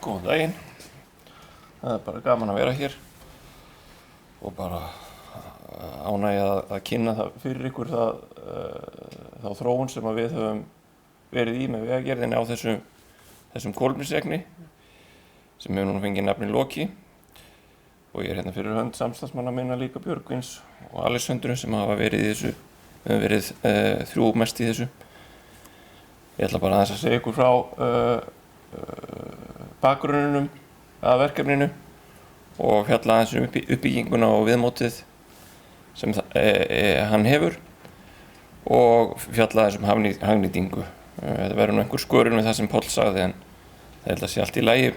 Góðan daginn. Það bara gaman að vera hér og bara ánægja að kynna það fyrir ykkur þá þróun sem við höfum verið í með vegagerðinni á þessum kolefnisregni sem hefur núna fengið nafnið Loki. Og ég hérna fyrir hönd samstarfsmanna minna líka Björgvins og Alexandru sem hafa verið í þessu, höfum verið þrjú mest í þessu. Ég ætla bara aðeins að segja ykkur frá bakgrunninum að verkefninu og fjalla aðeins uppbygginguna og viðmótið sem hann hefur og fjalla aðeins hagnýtingu. Þetta verður nú einhver skörun við það sem Páll sagði en það held að sé allt í lagi.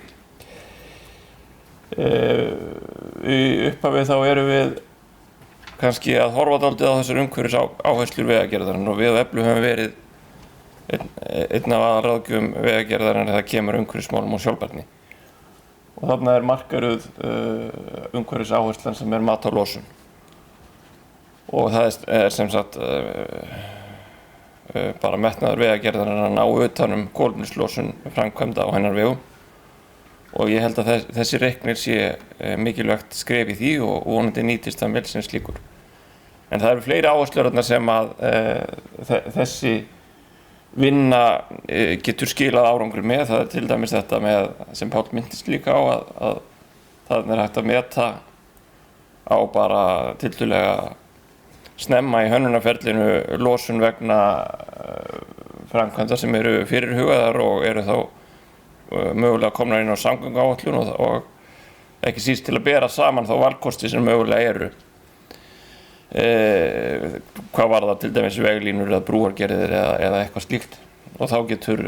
Í upphafi þá erum við kannski að horfa dálítið á þessar umhverfisáherslur vegagerðarinnar og við á Eflu höfum verið einn af aðalráðgjöfum vegagerðarinnar þegar kemur umhverfismálum og sjálfbærni. Og þarna markaruð umhverfisáherslan sem mat á losun. Og það sem sagt bara metnaður vegagerðarinnar að ná utan kolefnislosun framkvæmda á hennar vegum. Og ég held að þessi reiknir sé mikilvægt skref í því og vonandi nýtist það vel sem slíkur. En það eru fleiri áherslur sem að þessi vinna getur skilað árangri með. Það til dæmis þetta með, sem Páll minntist líka á, að það hægt að meta á bara tiltölulega snemma í hönnunarferlinu losun vegna framkvæmda sem eru fyrirhugaðar og eru þá mögulega komnar inn á samgönguáætlun og ekki síst til að bera saman þá valkosti sem mögulega eru. Hvað var það til dæmis veglínur eða brúargerðir eða eitthvað slíkt og þá getur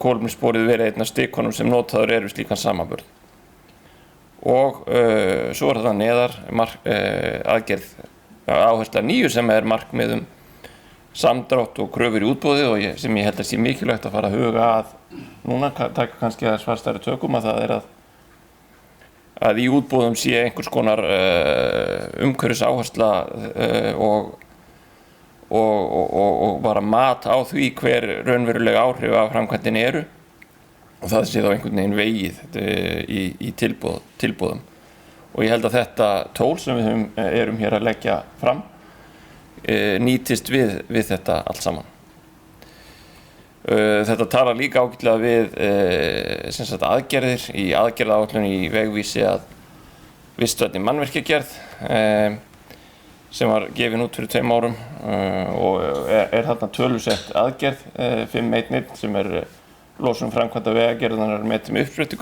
kolefnissporið verið einn af stikunum sem notaður eru slíkan samanburð. Og svo það neðar aðgerð áhersla 9 sem markmiðum samdrátt og kröfur í útboði og sem ég held að sé mikilvægt að fara að huga að núna, taka kannski aðeins fastari tökum að það að í útboðum sé einhvers konar umhverfisáhersla og bara mat á því hver raunverulega áhrif af framkvæmdinni eru og það sé þá einhvern veginn vegið í tilboðum. Og ég held að þetta tól sem við erum hér að leggja fram nýtist við þetta allt saman. Þetta talar líka ágætlega við sem sagt aðgerðir í aðgerðaáætlun í vegvísi að vistvænni mannvirkjagerð sem var gefin út fyrir 2 árum og þarna tölusett aðgerð 5.1.1 sem losun framkvæmda vegagerðarinnar metið með uppsprettu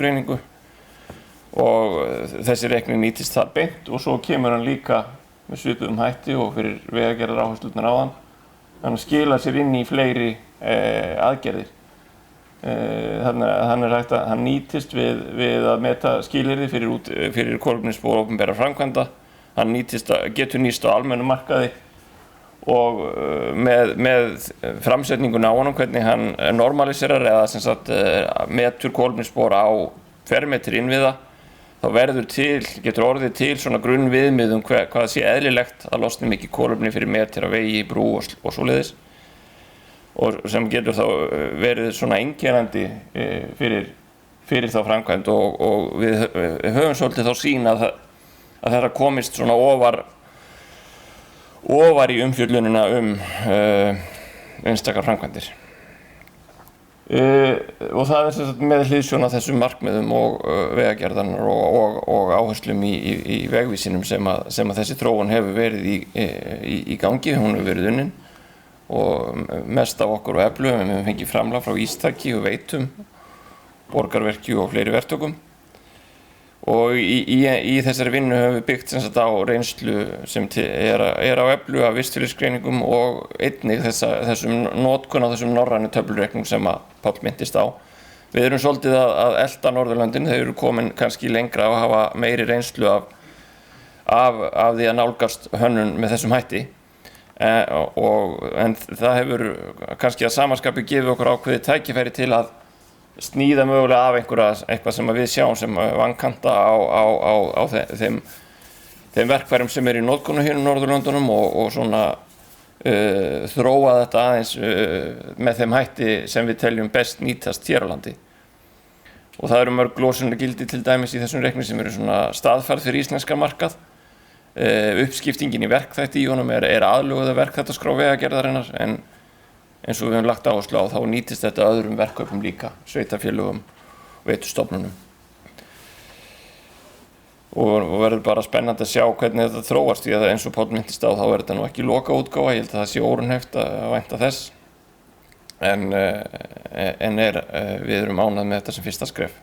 og þessi reikning nýtist þar beint og svo kemur hann líka með svipuðum hætti og fyrir vegagerðaráherslurnar áðan. Hann skilar sér inn í fleiri aðgerðir. Þannig að hann nýtist við að meta skilyrði fyrir kolefnisspor opinberra framkvæmda. Hann getur nýst á almennum markaði og með framsetninguna á honum hvernig hann normaliserar eða sem sagt metur kolefnisspor á fermetri innviða þá getur orðið til svona grunnviðmiðum hvað sé eðlilegt að losna mikið kolefni fyrir metri á vegi, brú og svoleiðis og sem getur þá verið svona einkennandi fyrir þá framkvæmd og við höfum svolítið þá sýn að þetta komist svona ofar í umfjöllunina einstakar framkvæmdir. Og það sem sagt með hliðsjón af þessum markmiðum og vegagerðarinnar og áherslum í vegvísinum sem að þessi þróun hefur verið í gangi, hún hefur verið unnin og mest af okkur og Eflu, við höfum fengið framlag frá Ístaki og Veitum, Borgarverki og fleiri verktökum. Og í þessari vinnu höfum við byggt sem sagt á reynslu sem á Eflu af vistfélagsgreiningum og einnig þessum notkun á þessum norrænu töflureiknum sem að Páll minntist á. Við erum svolítið að elta Norðurlöndin, þau eru komin kannski lengra og hafa meiri reynslu af því að nálgast hönnun með þessum hætti. En það hefur kannski að sama skapi gefið okkur ákveðið tækifæri til að sníða mögulega af eitthvað sem við sjáum sem vankanta á þeim verkfærum sem í notkun hér í Norðurlöndunum og svona þróa þetta aðeins með þeim hætti sem við teljum best nýtast hér á landi. og það eru mörg losunargildi til dæmis í þessum reikni sem eru svona staðfærð fyrir íslenska markað. Uppskiptingin í verkþætti í honum er aðlöguð að verkþættaskrá Vegagerðarinnar, en eins og við höfum lagt áherslu á þá nýtist þetta öðrum verkkaupum líka, sveitarfélögum og veitustofnunum. Og verður bara spennandi að sjá hvernig þetta þróast, því að eins og Páll minntist á þá er þetta nú ekki lokaútgáfa, ég held að það sé óraunhæft að vænta þess, en við erum ánægð með þetta sem fyrsta skref.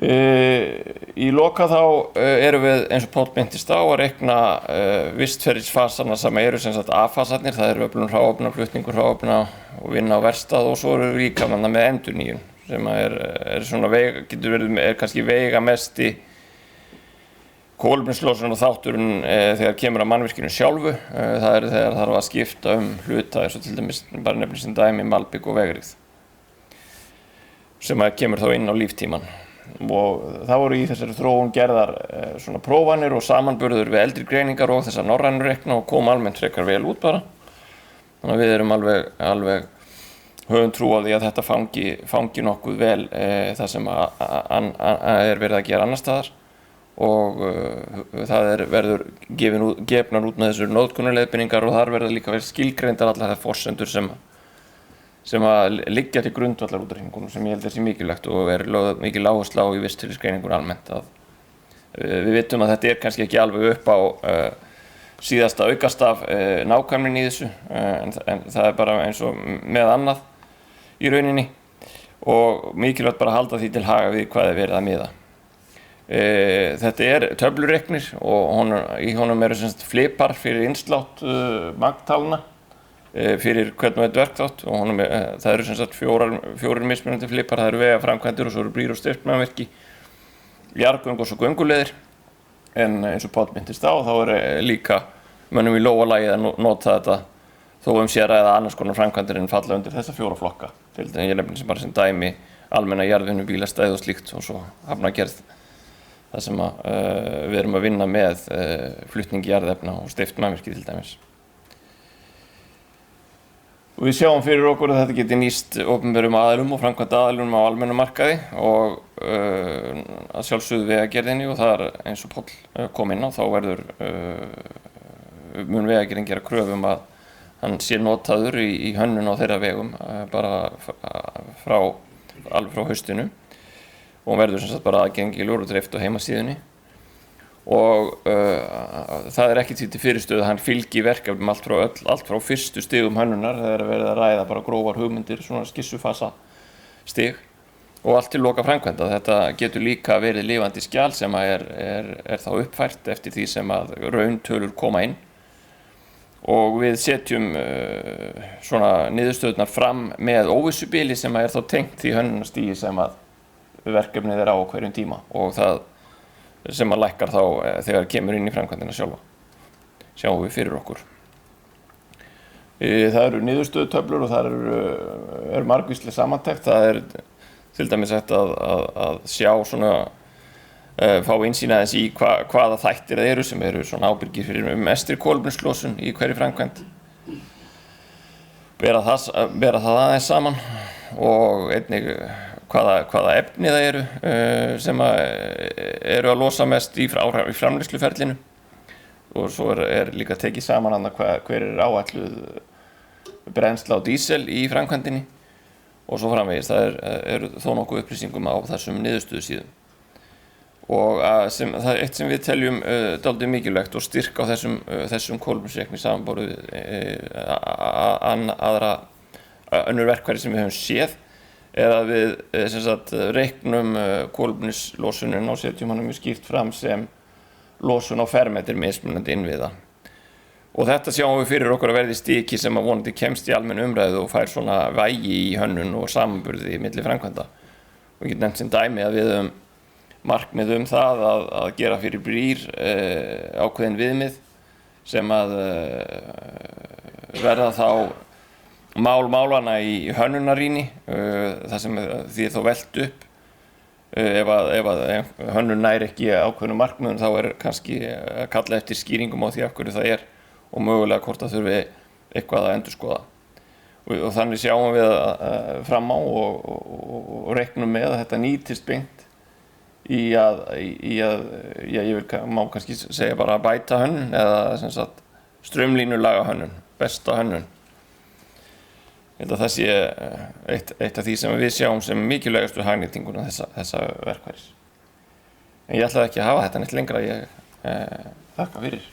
Í loka þá erum við, eins og Páll minntist á, að reikna vistferðisfasana sem eru sem sagt A-fasarnir, það eru öflun hráefna, flutningur hráefna og vinna á verkstað, og svo eru við líka með endurnýjun sem er svona getur verið, kannski veigamesti kolefnislosun og þátturinn þegar kemur að mannvirkinu sjálfu. Það er þegar þarf að skipta hluta, eins og til dæmis bara nefnir sem dæmi malbik og vegrið, sem kemur þá inn á líftíman. Og það voru í þessari þróun gerðar svona prófanir og samanburður við eldri greiningar og þessar norrænu reikna og kom almennt frekar vel út bara. Þannig að við erum alveg höfum trú á því að þetta fangi nokkuð vel það sem er verið að gera annars staðar, og það verður gefnar út með þessar notkunarleiðbeiningar, og þar verða líka verið skilgreindar allar þær forsendur sem að liggja til grundvallar útreikningunum, sem ég held sé mikilvægt og lögð mikil áhersla á í vistfirðisgreiningur almennt. Við vitum að þetta er kannski ekki alveg upp á síðasta aukastaf nákvæmnin í þessu, en það er bara eins og með annað í rauninni, og mikilvægt bara að halda því til haga við hvað er verið að miða. Þetta er töflureiknir, og í honum eru sem sagt flipar fyrir innslátt magntalna fyrir hvern og einn verkþátt, og það eru sem sagt fjórir mismunandi flipar, það eru vegaframkvæmdir og svo eru brýr og styrkmannvirki, jarðgöng og svo gönguleiðir. En eins og Páll minntist á, þá er líka mönnum í lófa lagið að nota þetta þó sé að ræða annars konar framkvæmdir en falla undir þessa fjóra flokka. Til dæmis ég nefnir sem bara sem dæmi almenna jarðvinnu, bílastæði og slíkt, og svo hafnargerð, það sem við erum að vinna með flutning jarðefna og steypt mannvirki til dæmis. Og við sjáum fyrir okkur að þetta geti nýst opinberum aðilum og framkvæmda aðilum á almennum markaði, og að sjálfsögðu Vegagerðinni, og það er eins og Páll kom inn á, þá mun Vegagerðin gera kröfu að hann sé notaður í hönnun á þeirra vegum bara alveg frá haustinu, og verður sem sagt bara aðgengilegur og dreift á heimasíðunni. Og það er ekki til fyrirstöðu að hann fylgi verkefnum allt frá fyrstu stigum hönnunar, það er verið að ræða bara grófar hugmyndir, svona skissufasa stig, og allt til loka framkvæmda. Þetta getur líka verið lifandi skjal sem er þá uppfært eftir því sem að rauntölur koma inn, og við setjum svona niðurstöðurnar fram með óvissubili sem er þá tengt því hönnunarstigi sem að verkefnið er á hverjum tíma, og það sem að lækkar þá þegar kemur inn í framkvæmdina sjálfa. Sjáum við fyrir okkur. Það eru niðurstöðutöflur og það er margvísleg samantekt. Það er til dæmis hægt að sjá svona, fá innsýn aðeins í hvaða þættir það eru sem eru svona ábyrgir fyrir mestri kolefnislosun í hverri framkvæmd. Bera það aðeins saman, og einnig hvaða efni það eru sem eru að losa mest í framleiðsluferlinu, og svo er líka tekið saman hver er áætluð brennsla á dísel í framkvæmdinni, og svo framvegis. Það eru þó nokkuð upplýsingum á þessum niðurstöðusíðum, og það er eitt sem við teljum dálítið mikilvægt og styrk á þessum kolefnisreikni samanborið önnur verkfæri sem við höfum séð, er að við sem sagt reiknum kolefnislosunin og setjum hana mjög skýrt fram sem losun á fermetri mismunandi innviða. Og þetta sjáum við fyrir okkur að verði stiki sem að vonandi kemst í almenn umræðu og fær svona vægi í hönnun og samanburði milli framkvæmda. Og ég get nefnt sem dæmi að við höfum markmið það að gera fyrir brýr ákveðin viðmið sem að verða þá málanna í hönnunarrýni, það sem því þá velt upp. Ef hönnun nær ekki ákveðnum markmiðum, þá er kannski að kalla eftir skýringum á því af hverju það er, og mögulega hvort það þurfi eitthvað að endurskoða. og þannig sjáum við fram á og reiknum með að þetta nýtist beint í að má kannski segja bara bæta hönnun eða sem sagt straumlínulaga hönnun, besta hönnun. Ég held að það sé eitt af því sem við sjáum sem mikilvægastu hagnýtinguna þessa verkfæris. En ég ætlaði ekki að hafa þetta neitt lengra, ég þakka fyrir.